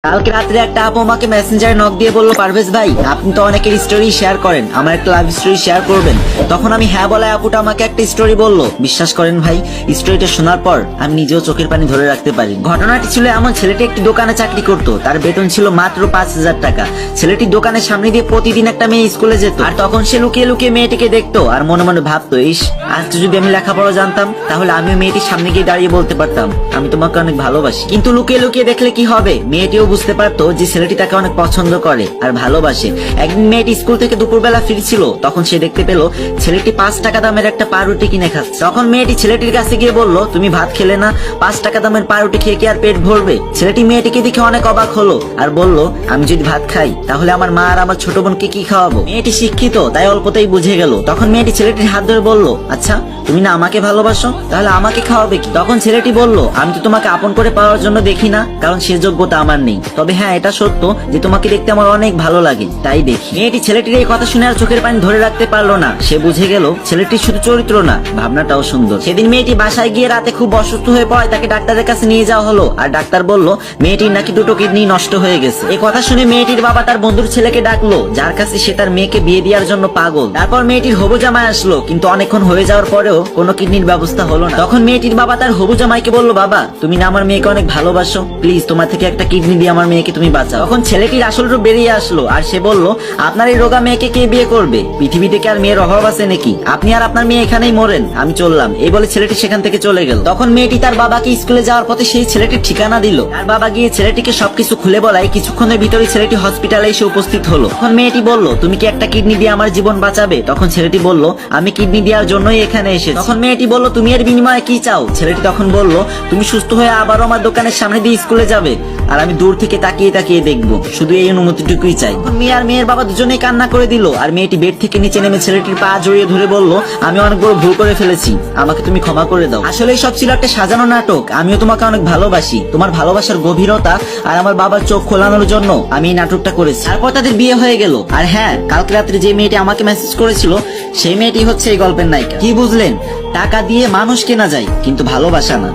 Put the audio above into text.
কালকে রাত্রে একটা আপু আমাকে মেসেঞ্জারে নক দিয়ে বললো, পারভেজ ভাই আপনি তো অনেকের স্টোরি শেয়ার করেন, আমার একটা লাভ স্টোরি শেয়ার করবেন। তখন আমি হ্যাঁ বলে আপুটা আমাকে একটা স্টোরি বললো। বিশ্বাস করেন ভাই, স্টোরিটা শোনার পর আমি নিজেও চোখের পানি ধরে রাখতে পারি। ঘটনাটি ছিল এমন, ছেলেটি একটি দোকানে চাকরি করতো, তার বেতন ছিল মাত্র 5,000 টাকা। ছেলেটির দোকানের সামনে দিয়ে প্রতিদিন একটা মেয়ে স্কুলে যেত, আর তখন সে লুকিয়ে লুকিয়ে মেয়েটিকে দেখতো আর মনে মনে ভাবতো, ইস আজ যদি আমি লেখাপড়া জানতাম তাহলে আমিও মেয়েটির সামনে গিয়ে দাঁড়িয়ে বলতে পারতাম আমি তোমাকে অনেক ভালোবাসি। কিন্তু লুকিয়ে লুকিয়ে দেখলে কি হবে, মেয়েটিও বুঝতে পারতো যে ছেলেটি তাকে অনেক পছন্দ করে আর ভালোবাসে। একদিন মেয়েটি স্কুল থেকে দুপুরবেলা ফিরছিল, তখন সে দেখতে পেল ছেলেটি 5 টাকা দামের একটা পাউরুটি কিনে খাচ্ছে। তখন মেয়েটি ছেলেটির কাছে গিয়ে বলল, তুমি ভাত খেলে না, 5 টাকা দামের পাউরুটি খেয়ে কি আর পেট ভরবে? ছেলেটি মেয়েটিকে দেখে অনেক অবাক হলো আর বলল, আমি যদি ভাত খাই তাহলে আমার মা আর আমার ছোট বোনকে কি খাওয়াবো? মেয়েটি শিক্ষিত, তাই অল্পতেই বুঝে গেল। তখন মেয়েটি ছেলেটির হাত ধরে বলল, আচ্ছা তুমি না আমাকে ভালোবাসো, তাহলে আমাকে খাওয়াবে কি? তখন ছেলেটি বলল, আমি তো তোমাকে আপন করে পাওয়ার জন্য দেখি না, কারণ সে যোগ্যতা আমার নেই। তবে হ্যাঁ, এটা সত্য যে তোমাকে দেখতে আমার অনেক ভালো লাগে, তাই দেখি। মেয়েটি ছেলেটির এই কথা শুনে আর চোখের পানি ধরে রাখতে পারলো না। সে বুঝে গেল ছেলেটির শুধু চরিত্র না, ভাবনাটাও সুন্দর। সেদিন মেয়েটি বাসায় গিয়ে রাতে খুব অসুস্থ হয়ে পড়ে, তাকে ডাক্তারের কাছে নিয়ে যাওয়া হলো। আর ডাক্তার বলল মেয়েটির নাকি 2টো কিডনি নষ্ট হয়ে গেছে। এই কথা শুনে মেয়েটির বাবা তার বন্ধুর ছেলেকে ডাকলো, যার কাছে সে তার মেয়েকে বিয়ে দেওয়ার জন্য পাগল। তারপর মেয়েটির হবু জামাই আসলো, কিন্তু অনেকক্ষণ হয়ে যাওয়ার পরেও কোনো কিডনির ব্যবস্থা হলো না। তখন মেয়েটির বাবা তার হবু জামাইকে বলল, বাবা তুমি না আমার মেয়েকে অনেক ভালোবাসো, প্লিজ তোমার থেকে একটা কিডনি দিয়ে আমার মেয়েকে তুমি বাঁচাও। তখন ছেলেটির আসল রূপ বেরিয়ে আসলো আর সে বলল, আপনার এই রোগা মেয়েকে কে বিয়ে করবে? পৃথিবীতে কি আর মেয়ের অভাব আছে নাকি? আপনি আর আপনার মেয়ে এখানেই মরেন, আমি চললাম। এই বলে ছেলেটি সেখান থেকে চলে গেল। তখন মেয়েটি তার বাবাকে স্কুলে যাওয়ার পথে সেই ছেলেটির ঠিকানা দিল। তার বাবা গিয়ে ছেলেটিকে সবকিছু খুলে বলায় কিছুক্ষণের ভিতরে ছেলেটি হসপিটালে এসে উপস্থিত হলো। তখন মেয়েটি বলল, তুমি কি একটা কিডনি দিয়ে আমার জীবন বাঁচাবে? তখন ছেলেটি বলল, আমি কিডনি দেওয়ার জন্যই এখানে এসেছি। তখন মেয়েটি বলল, তুমি এর বিনিময়ে কি চাও? ছেলেটি তখন বলল, তুমি সুস্থ হয়ে আবারও আমার দোকানের সামনে দিয়ে স্কুলে যাবে আর আমি দূর থেকে তাকিয়ে তাকিয়ে দেখবো, শুধু এই অনুমতিটুকুই চাই। মেয়ে আর মেয়ের বাবা দুজনেই কান্না করে দিল। আর মেয়েটি বেড থেকে নিচে নেমে ছেলেটির পা জড়িয়ে ধরে বলল, আমি অনেক বড় ভুল করে ফেলেছি, আমাকে তুমি ক্ষমা করে দাও। আসলে সব ছিল একটা সাজানো নাটক। আমিও তোমাকে অনেক ভালোবাসি, তোমার ভালোবাসার গভীরতা আর আমার বাবার চোখ খোলানোর জন্য আমি এই নাটকটা করেছি। তারপর তাদের বিয়ে হয়ে গেল। আর হ্যাঁ, কালকে রাত্রে যে মেয়েটি আমাকে মেসেজ করেছিল সেই মেয়েটি হচ্ছে এই গল্পের নায়িকা। কি বুঝলেন? টাকা দিয়ে মানুষ কেনা যায় কিন্তু ভালোবাসা না।